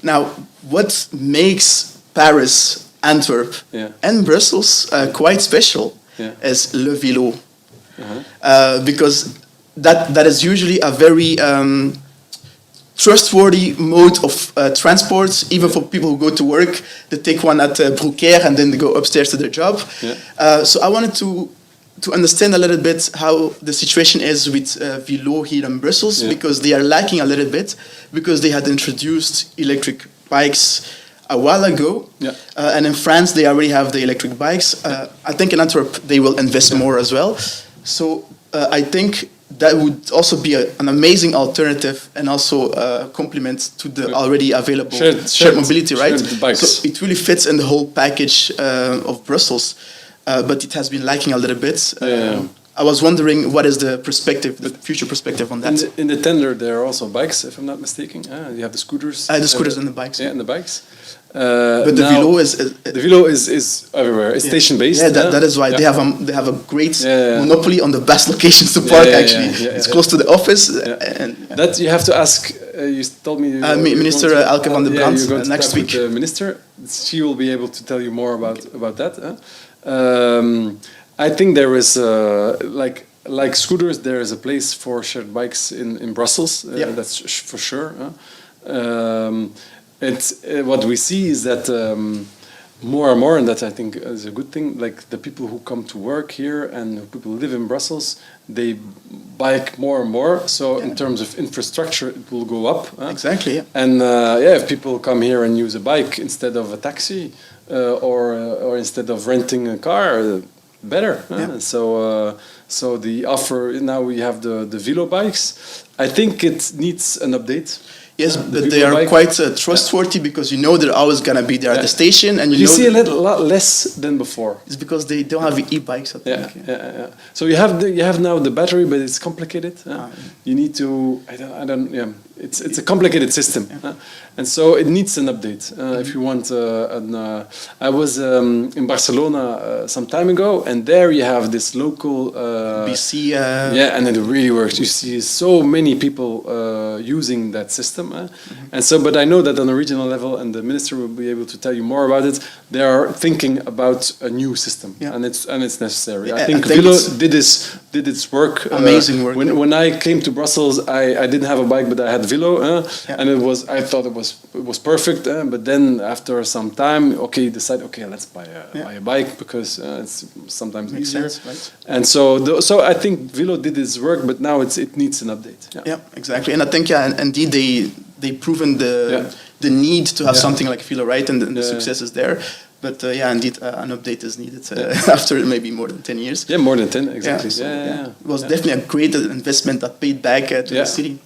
Now, what makes Paris, Antwerp, and Brussels quite special is Le VILLO. Because that is usually a very trustworthy mode of transport, even for people who go to work. They take one at Broekère and then they go upstairs to their job. So I wanted to understand a little bit how the situation is with VILLO here in Brussels, because they are lacking a little bit, because they had introduced electric bikes a while ago, and in France they already have the electric bikes. I think in Antwerp they will invest more as well. So I think that would also be an amazing alternative and also a complement to the already available shared mobility, right? So it really fits in the whole package of Brussels, but it has been lacking a little bit. I was wondering what is the perspective, the future perspective on that. In the tender there are also bikes, if I'm not mistaken. You have the scooters. The scooters and the bikes. Yeah, and the bikes. But the VILLO is the VILLO is everywhere. It's station based. Yeah, that is why they have a great monopoly on the best locations to park. It's close to the office. And that you have to ask. You told me. Minister Elke van der Brandt next week. The minister, she will be able to tell you more about that. I think there is like scooters. There is a place for shared bikes in Brussels. That's for sure. What we see is that more and more, and that I think is a good thing, like the people who come to work here and people who live in Brussels, they bike more and more. So in terms of infrastructure, it will go up. Exactly. And if people come here and use a bike instead of a taxi or instead of renting a car, better. So the offer, now we have the VILLO bikes. I think it needs an update. Yes, but they are quite trustworthy because you know they're always going to be there at the station. And you see a lot less than before. It's because they don't have e-bikes, I think. So you have now the battery, but it's complicated. You need to, it's a complicated system. And so it needs an update. If you want, I was in Barcelona some time ago, and there you have this local BC. And it really works. You see so many people using that system. And so, but I know that on a regional level, and the minister will be able to tell you more about it, they are thinking about a new system, and it's necessary. I think VILLO did its work. Amazing work. When I came to Brussels, I didn't have a bike, but I had VILLO, and I thought it was perfect. But then after some time, decide let's buy a bike because it's sometimes easier. Sense, right? And so I think VILLO did its work, but now it needs an update. Yeah, exactly. And I think indeed they've proven the need to have something like VILLO, right? And the success is there. But indeed, an update is needed after maybe more than 10 years. Yeah, more than 10, exactly. It was definitely a great investment that paid back to the city.